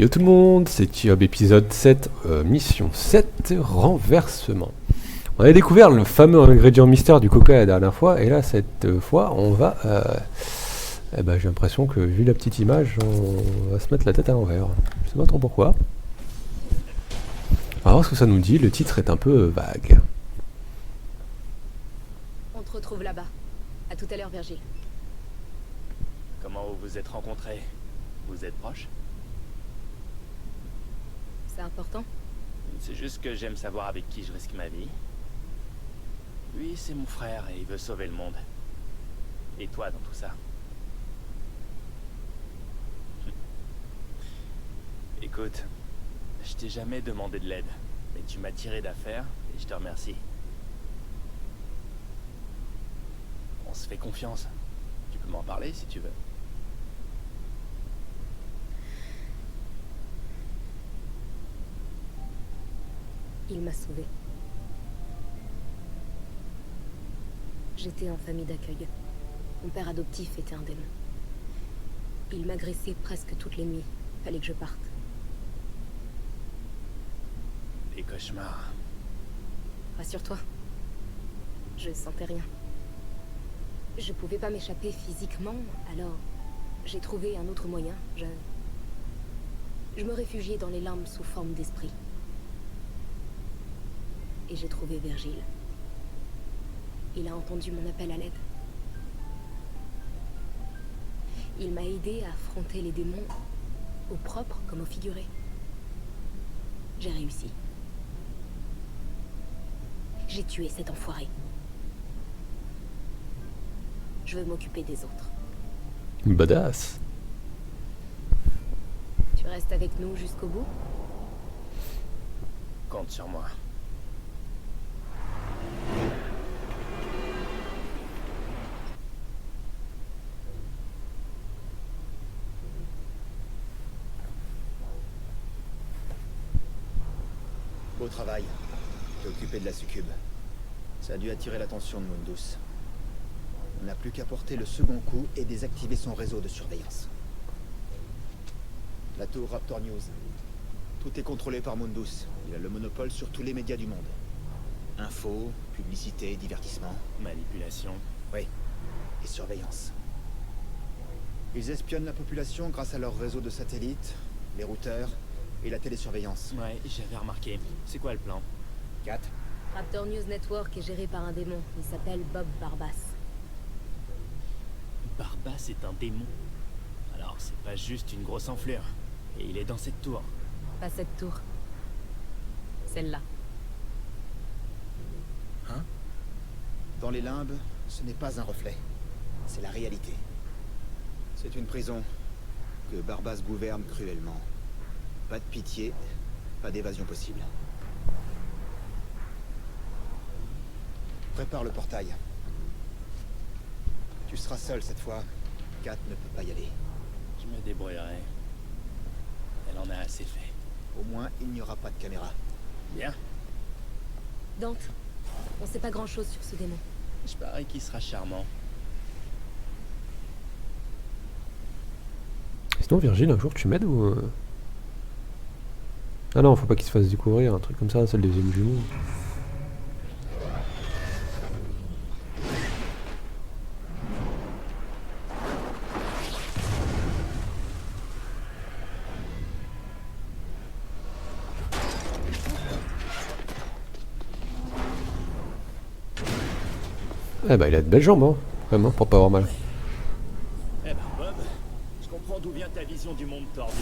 Yo tout le monde, c'est Tiob épisode 7, mission 7, renversement. On avait découvert le fameux ingrédient mystère du coca la dernière fois, et là cette fois on va... j'ai l'impression que vu la petite image, on va se mettre la tête à l'envers. Je sais pas trop pourquoi. On va voir ce que ça nous dit, le titre est un peu vague. On te retrouve là-bas. À tout à l'heure, Virgile. Comment vous vous êtes rencontrés? Vous êtes proches? C'est important? C'est juste que j'aime savoir avec qui je risque ma vie. Lui, c'est mon frère et il veut sauver le monde. Et toi dans tout ça? Écoute, je t'ai jamais demandé de l'aide, mais tu m'as tiré d'affaire et je te remercie. On se fait confiance. Tu peux m'en parler si tu veux. Il m'a sauvée. J'étais en famille d'accueil. Mon père adoptif était un démon. Il m'agressait presque toutes les nuits. Fallait que je parte. Des cauchemars. Rassure-toi. Je sentais rien. Je pouvais pas m'échapper physiquement, alors j'ai trouvé un autre moyen. Je me réfugiais dans les limbes sous forme d'esprit. Et j'ai trouvé Virgile. Il a entendu mon appel à l'aide. Il m'a aidé à affronter les démons, au propre comme au figuré. J'ai réussi. J'ai tué cet enfoiré. Je veux m'occuper des autres. Badass. Tu restes avec nous jusqu'au bout? Compte sur moi. Beau travail. T'es occupé de la succube. Ça a dû attirer l'attention de Mundus. On n'a plus qu'à porter le second coup et désactiver son réseau de surveillance. La tour Raptor News. Tout est contrôlé par Mundus. Il a le monopole sur tous les médias du monde. Info, publicité, divertissement. Manipulation. Oui. Et surveillance. Ils espionnent la population grâce à leur réseau de satellites, les routeurs et la télésurveillance. Ouais, j'avais remarqué. C'est quoi le plan? 4. Raptor News Network est géré par un démon. Il s'appelle Bob Barbas. Barbas est un démon. Alors c'est pas juste une grosse enflure. Et il est dans cette tour. Pas cette tour. Celle-là. Hein? Dans les limbes, ce n'est pas un reflet. C'est la réalité. C'est une prison que Barbas gouverne cruellement. Pas de pitié, pas d'évasion possible. Prépare le portail. Tu seras seul cette fois. Kat ne peut pas y aller. Je me débrouillerai. Elle en a assez fait. Au moins, il n'y aura pas de caméra. Bien. Dante, on sait pas grand-chose sur ce démon. Je parie qu'il sera charmant. Sinon Virgile, un jour tu m'aides ou... Ah non, faut pas qu'il se fasse découvrir, un truc comme ça, c'est le deuxième jumeau. Eh bah il a de belles jambes, hein, vraiment, pour pas avoir mal. Eh ben Bob, je comprends d'où vient ta vision du monde tordu.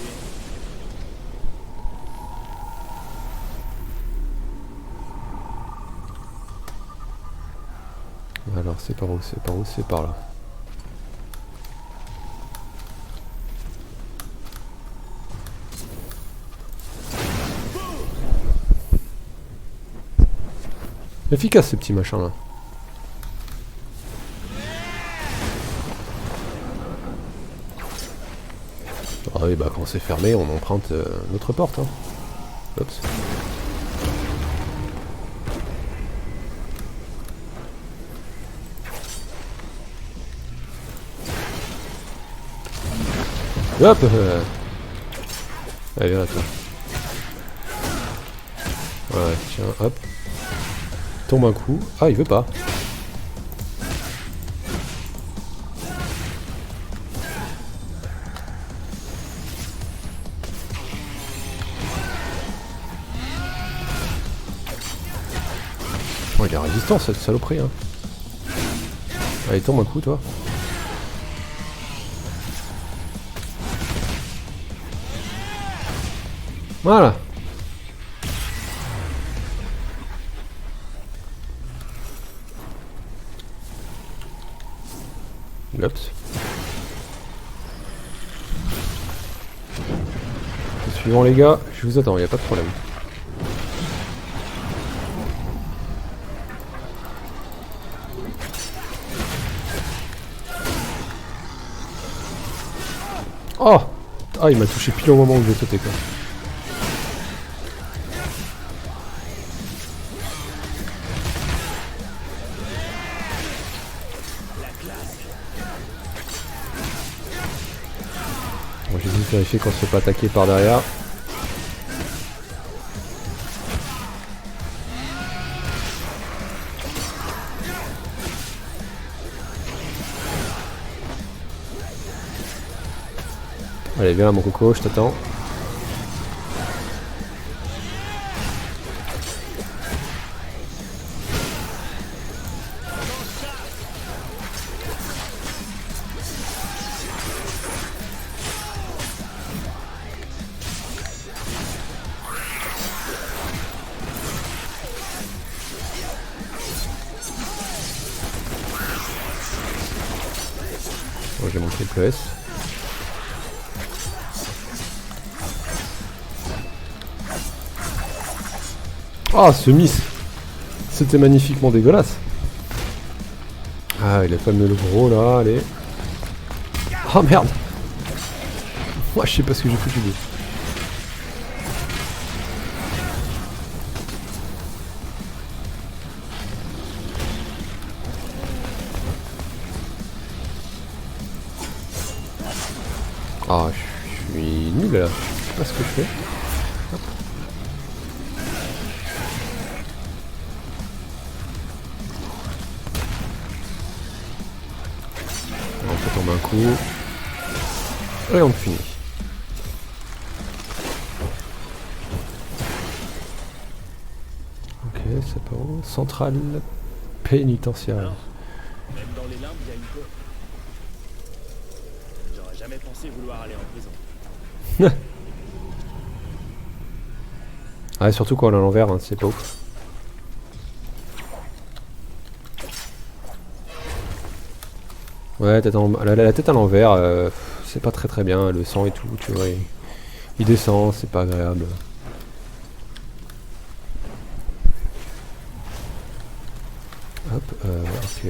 Alors c'est par où, c'est par où, c'est par là. Efficace ces petits machins là. Ah oui bah quand c'est fermé on emprunte notre porte hein. Oups. Hop Allez, viens là, toi. Ouais, tiens, hop. Tombe un coup. Ah, il veut pas. Oh, il est résistant cette saloperie, hein. Allez, tombe un coup, toi. Voilà. Oups. Suivant les gars, je vous attends, il n'y a pas de problème. Oh! Ah, il m'a touché pile au moment où je vais sauter, quoi. Bon, j'ai juste vérifié qu'on se fait pas attaquer par derrière. Allez, viens là, mon coco, je t'attends. Bon, j'ai mon triple S. Ah, ce miss! C'était magnifiquement dégueulasse. Ah, il a fameux le gros là, allez. Oh merde! Moi je sais pas ce que j'ai foutu de. Ah, je suis nul là. Je sais pas ce que je fais. Hop. On peut tomber un coup. Et on finit. Ok, c'est pas bon. Centrale pénitentiaire. Alors, même dans les limbes, il y a une côte. J'aurais jamais pensé vouloir aller en prison. Ah, surtout quand on est à l'envers, hein, c'est pas ouf. Ouais, la tête à l'envers, c'est pas très bien, le sang et tout, tu vois, il descend, c'est pas agréable. Hop, ok.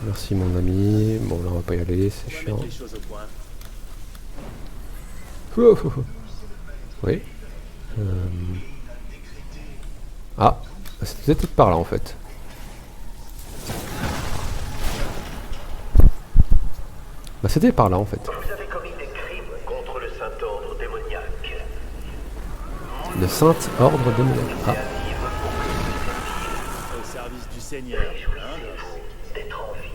Merci mon ami, bon là on va pas y aller, c'est On va chiant. mettre les choses au point. Oui. Ah, c'était peut-être par là en fait. Bah c'était par là en fait. Vous avez commis des crimes contre le Saint-Ordre démoniaque. Le Saint-Ordre démoniaque. Ah. Au service du Seigneur. Hein, Réjouissez-vous d'être en vie.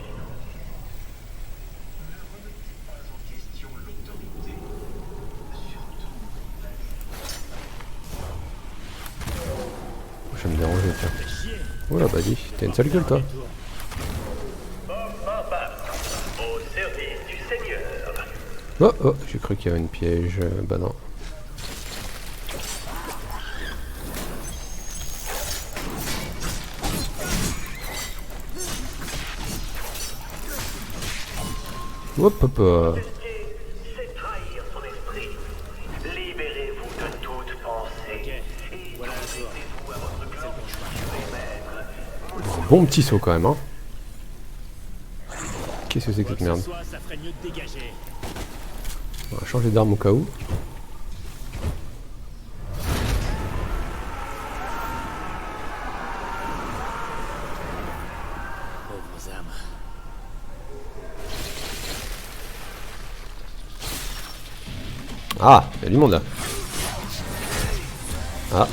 Je vais me déranger, tiens. fais chier. Oula, bah dis, t'as une sale gueule toi. Au service du Seigneur. Oh, oh, j'ai cru qu'il y avait une piège. Bah non. Hop, hop. C'est trahir son esprit. Libérez-vous de toute pensée. Ok, voilà la tour. Vous à votre plan maître. Bon petit saut quand même, hein. Qu'est-ce que c'est que Quoi cette que merde? ce soit, ça ferait mieux de dégager. On va changer d'arme au cas où. Pauvres âmes. Ah, il y a du monde là. Ah.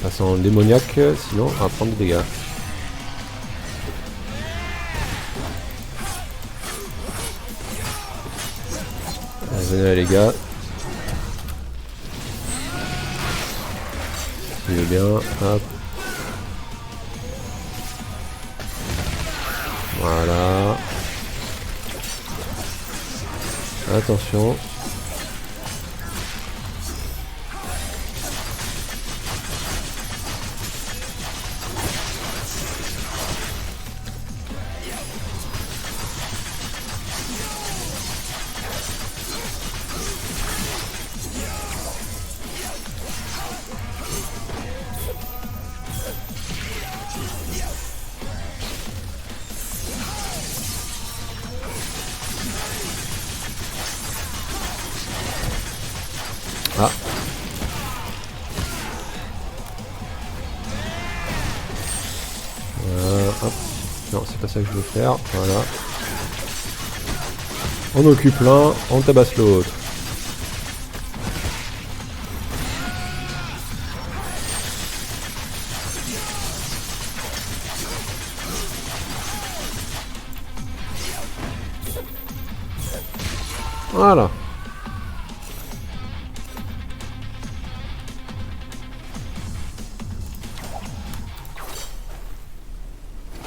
Passe en démoniaque, sinon on va prendre des dégâts. Venez les gars. Il est bien, hop. Voilà. Attention. Ah. Hop. Non, c'est pas ça que je veux faire. Voilà. On occupe l'un, on tabasse l'autre. Voilà.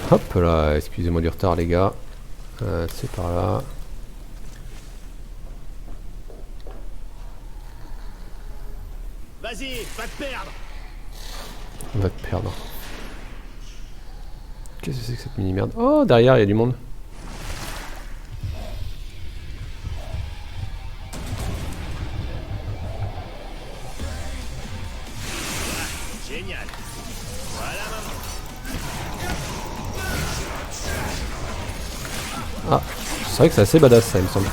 Hop là, excusez-moi du retard les gars. C'est par là. Vas-y, va te perdre. On va te perdre. Qu'est-ce que c'est que cette mini-merde? Oh, derrière, il y a du monde. Génial. Voilà maman. Ah, c'est vrai que c'est assez badass ça, il me semble.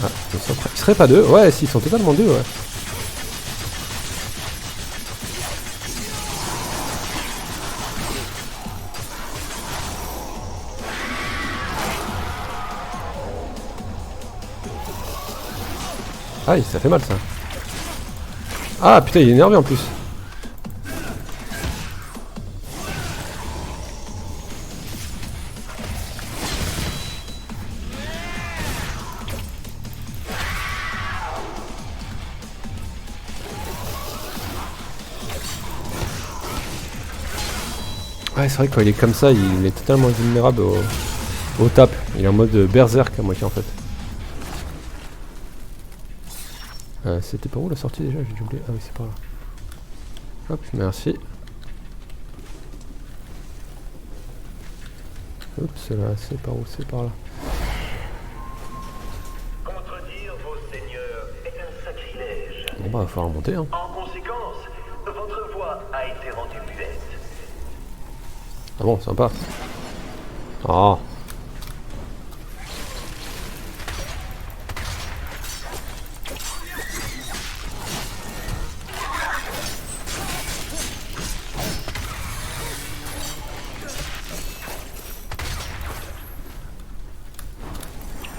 Ah, ils seraient pas deux? Ouais, si, ils sont totalement deux, ouais. Ah, ça fait mal ça. Ah putain, il est énervé en plus. Ouais, c'est vrai que quand il est comme ça, il est totalement vulnérable au tap. Il est en mode berserk à moitié en fait. C'était par où la sortie déjà? J'ai oublié. Ah oui, c'est par là. Hop, merci. Oups, là, c'est par où? C'est par là. Contredire vos seigneurs est un sacrilège. Bon bah, il va falloir remonter hein. En conséquence, votre voix a été rendue muette. Ah bon, sympa. Ah.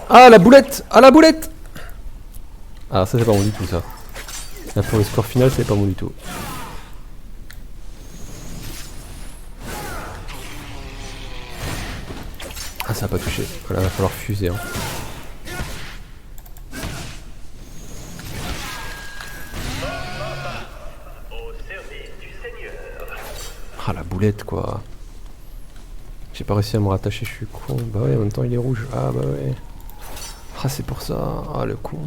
Ah la boulette! Ah la boulette! Ah ça c'est pas bon du tout ça. Là pour le score final c'est pas bon du tout. Ah ça a pas touché. Voilà, va falloir fuser hein. Au service du Seigneur. Ah la boulette quoi. J'ai pas réussi à me rattacher, je suis con. Bah ouais en même temps il est rouge. Ah bah ouais. Ah c'est pour ça. Ah le con.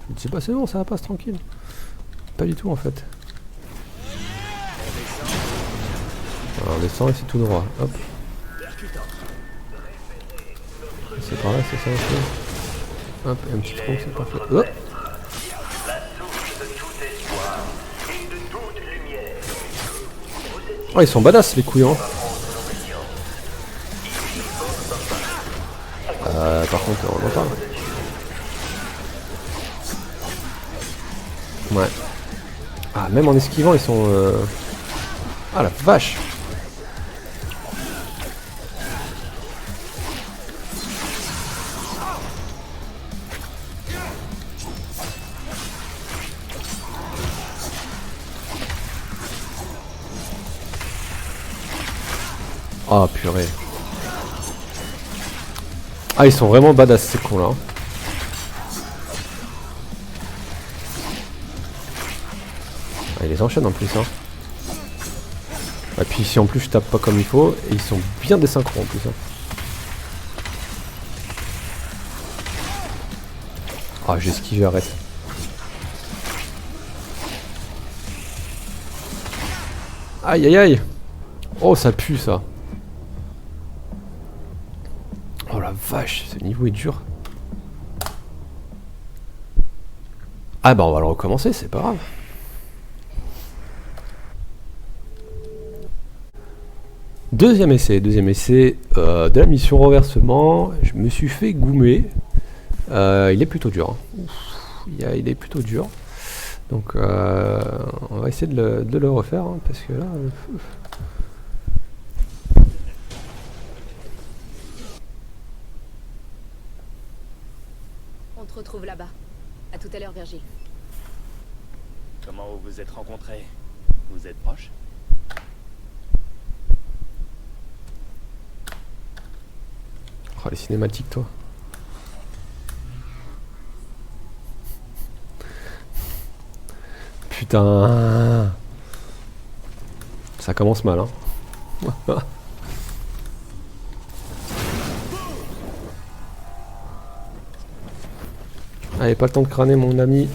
Je me dis bah c'est bon ça va passe tranquille. Pas du tout en fait. Alors on descend et c'est tout droit. Hop. C'est par là, c'est ça aussi. Hop, un petit tronc, c'est parfait. Oh La source de tout espoir et de toute lumière. oh, ils sont badass les couillons. Par contre, on en parle. Ouais. Ah, même en esquivant, ils sont... Ah la vache. Ah purée. Ah ils sont vraiment badass ces cons là. Ah, ils les enchaînent en plus hein. Et puis si en plus je tape pas comme il faut, et ils sont bien désynchro en plus hein. Ah j'ai esquivé, arrête. Aïe aïe aïe. Oh ça pue ça. Oh la vache, ce niveau est dur. Ah bah on va le recommencer, c'est pas grave. Deuxième essai de la mission renversement. Je me suis fait goumer. Il est plutôt dur. Hein. Ouf, il est plutôt dur. Donc on va essayer de le refaire hein, parce que là... On te retrouve là-bas. À tout à l'heure, Virgile. Comment vous vous êtes rencontrés? Vous êtes proches? Oh les cinématiques toi. Putain. Ça commence mal hein. Allez, pas le temps de crâner mon ami.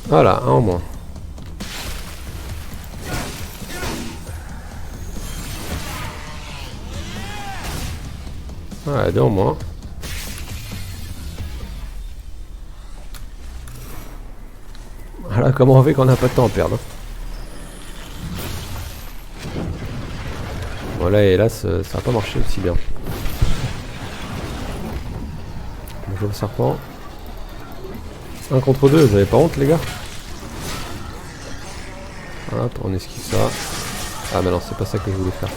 Voilà, un en moins. Ouais, deux en moins. Voilà comment on fait quand on n'a pas de temps à perdre. Voilà, hélas, ça n'a pas marché aussi bien. Bonjour le serpent. 1 contre 2, vous avez pas honte les gars? Hop, on esquive ça. Ah mais non, c'est pas ça que je voulais faire.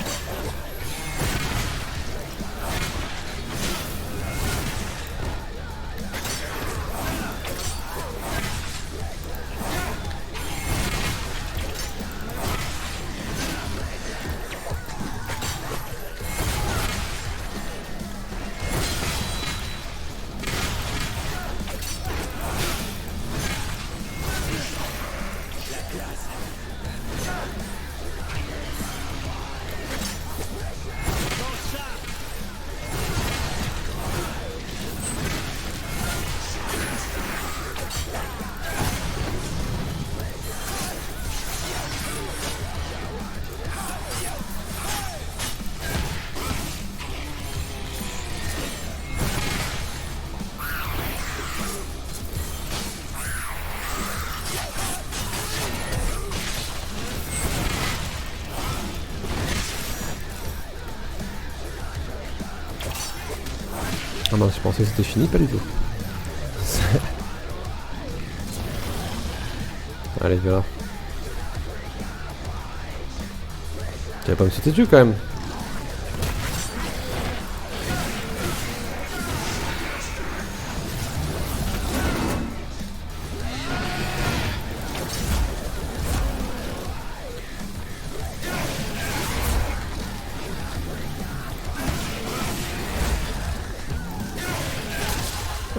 Ah non, je pensais que c'était fini, pas du tout. Allez, voilà. Tu vas pas me sauter dessus quand même.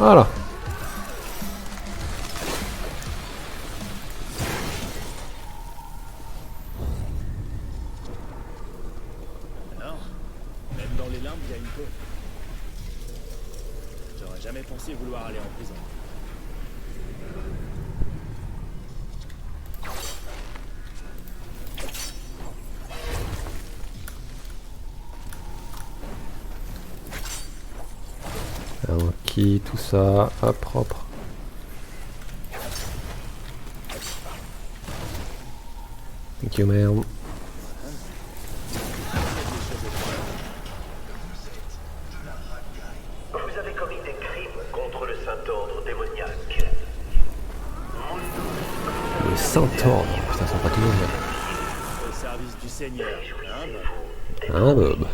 Voilà. Alors, même dans les limbes, il y a une côte. J'aurais jamais pensé vouloir aller en prison. Ok, tout ça, hop, propre. Thank you, man. avez commis des crimes contre le Saint-Ordre démoniaque. Le Saint-Ordre. Putain, ça va toujours bien. Au service du Seigneur, hein, Bob. Hein, Bob?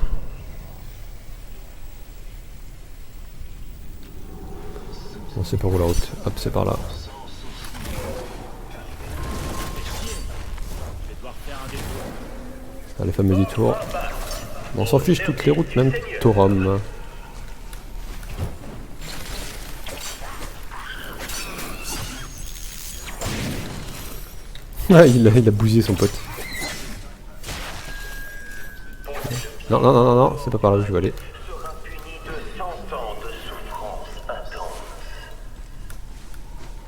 On sait par où la route. Hop, c'est par là. Je vais devoir faire un détour. Ah, les fameux détours. On s'en fiche toutes les routes, même Torum. Ah, il a bousillé son pote. Non, non, non, non, non, c'est pas par là où je veux aller. Sera puni de 100 ans de souffrance intense.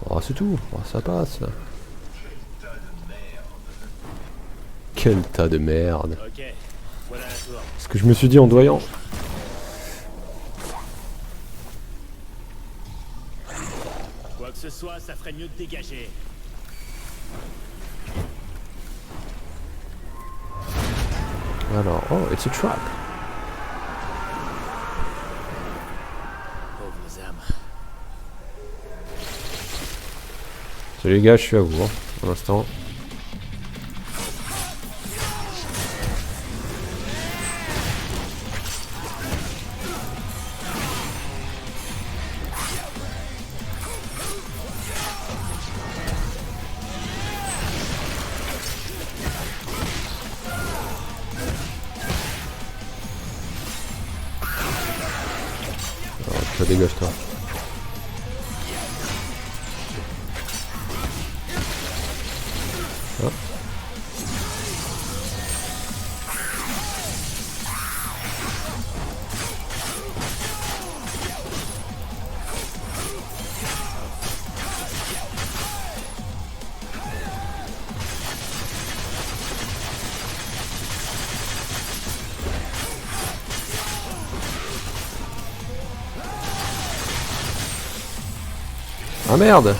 Oh, c'est tout. Oh, ça passe. Quel tas de merde. Ok, voilà la tour. Ce que je me suis dit en doyant. Quoi que ce soit, ça ferait mieux de dégager. Alors, oh, it's a trap. Pauvres âmes. Salut les gars, je suis à vous, hein, pour l'instant. Ça dégage toi. Ah. Ah merde!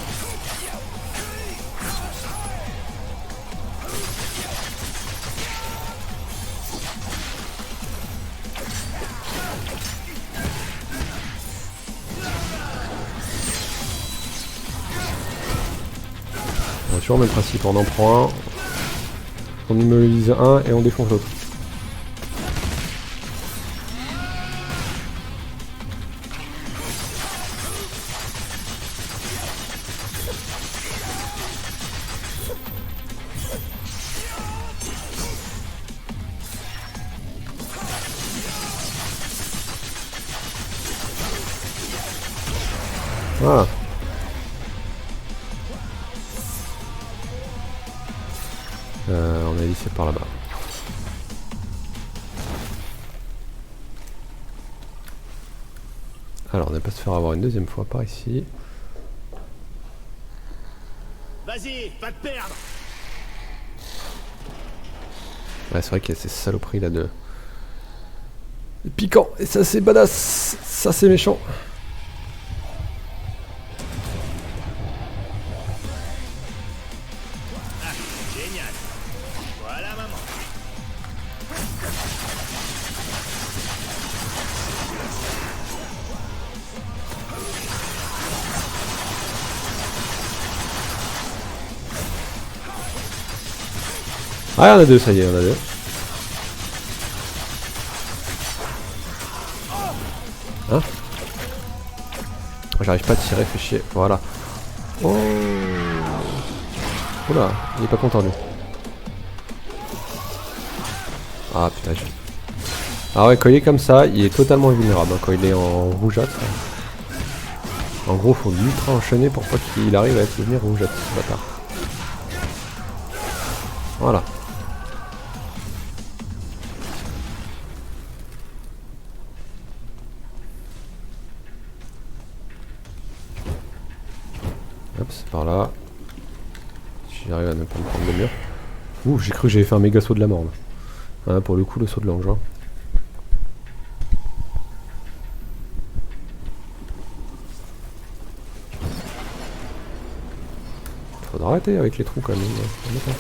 On a toujours le même principe, on en prend un, on immobilise un et on défonce l'autre. Voilà. On a dit c'est par là-bas. Alors on va pas se faire avoir une deuxième fois par ici. Vas-y, pas te perdre. Ouais, c'est vrai qu'il y a ces saloperies là de piquant. Et ça c'est badass. Ça c'est méchant. Génial. Voilà, maman. Ah, on a deux, ça y est, on a deux. Hein? J'arrive pas à tirer, fait chier. Voilà. Oh. Oula, il est pas content lui. Ah putain, ah ouais, quand il est comme ça, il est totalement invulnérable. Hein, quand il est en rougeâtre. En gros, faut l'ultra enchaîner pour pas qu'il arrive à devenir rougeâtre, ce bâtard. Voilà. Hop, c'est par là. Si j'arrive à ne pas me prendre le mur. Ouh, j'ai cru que j'avais fait un méga saut de la mort là. Hein, pour le coup, le saut de l'ange. Hein. Faudra arrêter avec les trous quand même. Hein.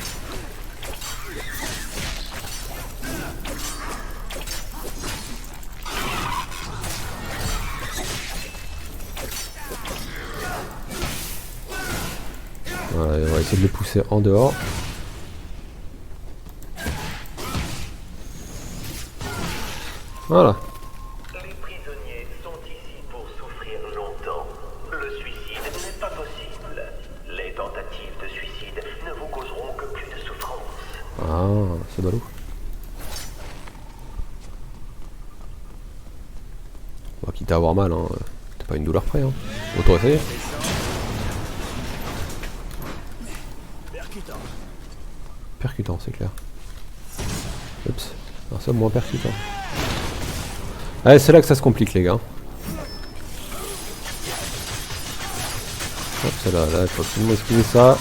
Voilà, on va essayer de les pousser en dehors. Voilà. Les prisonniers sont ici pour souffrir longtemps. Le suicide n'est pas possible. Les tentatives de suicide ne vous causeront que plus de souffrance. Ah, c'est ballot. Bon, quitte à avoir mal, hein. T'es pas une douleur près, hein. Autant essayer. Percutant, c'est clair. Oups. Alors ça, moins percutant. Allez, c'est là que ça se complique, les gars. Hop, c'est là, il faut absolument esquiver ça.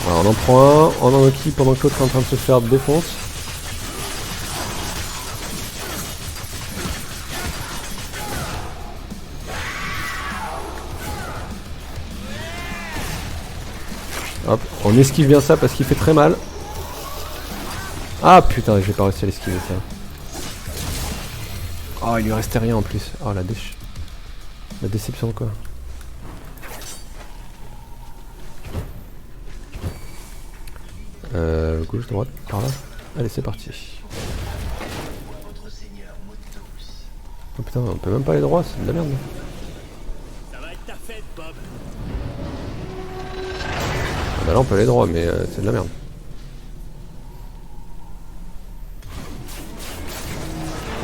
Alors, on en prend un, on en enquille pendant que l'autre est en train de se faire défonce. Hop, on esquive bien ça parce qu'il fait très mal. Ah putain, j'ai pas réussi à l'esquiver ça. Oh, il lui restait rien en plus. Oh la déception quoi. Gauche, droite, par là. Allez, c'est parti. Oh putain, on peut même pas aller droit, c'est de la merde. Ça va être ta fête, Bob. Ah bah là, on peut aller droit, mais c'est de la merde.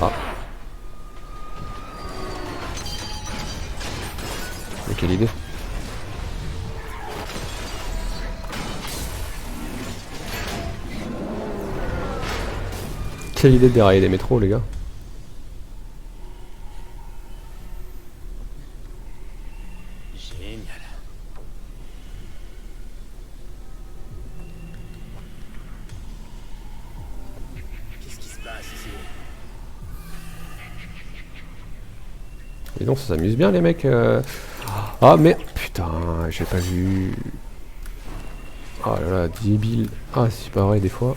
Ah. Mais quelle idée. Quelle idée de dérailler les métros, les gars. Génial. Qu'est-ce qui se passe ici? Et donc, ça s'amuse bien, les mecs. Ah, mais putain, j'ai pas vu. Oh là là, débile. Ah, c'est pas vrai, des fois.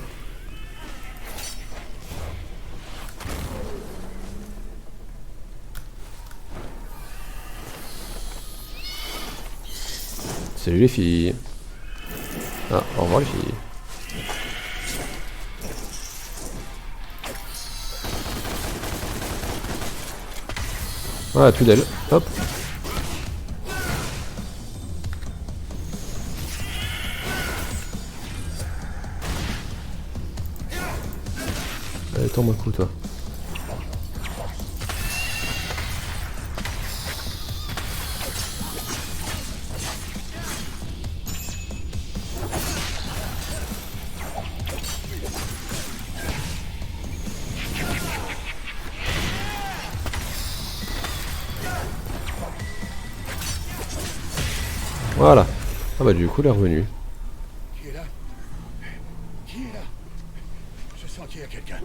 Salut les filles. Ah, au revoir les filles. Voilà, tout d'elle. Hop. Allez, tombe un coup, toi. Voilà. Ah bah du coup, elle est revenue. Qui est là? Qui est là? Je sens qu'il y a quelqu'un.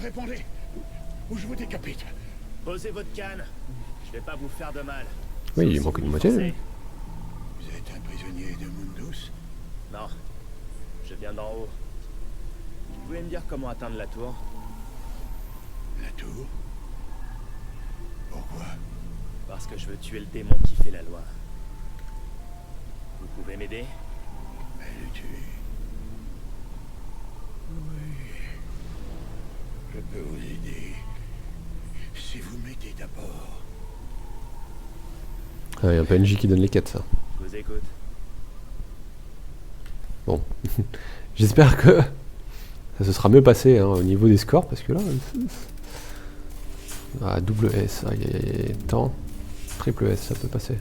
Répondez, ou je vous décapite. Posez votre canne. Je vais pas vous faire de mal. Oui, Sauf il si manque vous une me moitié. forcez. Vous êtes un prisonnier de Mundus? Non. Je viens d'en haut. Vous pouvez me dire comment atteindre la tour? La tour? Pourquoi? Parce que je veux tuer le démon qui fait la loi. Vous pouvez m'aider? Mais le tuer. Oui. Je peux vous aider. Si vous m'aidez d'abord. Ah, il y a un PNJ qui donne les quêtes, ça. Je vous écoute. Bon. J'espère que ça se sera mieux passé hein, au niveau des scores, parce que là... Ah, double S, aïe aïe aïe, temps. Triple S, ça peut passer.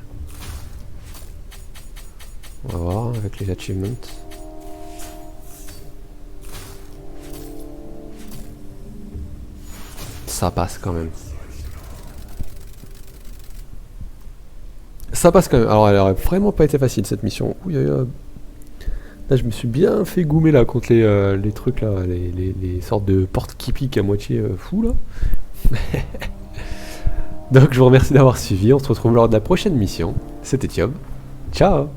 On va voir avec les achievements. Ça passe quand même. Ça passe quand même. Alors elle aurait vraiment pas été facile cette mission. Ouh, Là, je me suis bien fait goumer là contre les trucs là, les sortes de portes qui piquent à moitié fou là. Donc je vous remercie d'avoir suivi, on se retrouve lors de la prochaine mission. C'était Thiob. Ciao.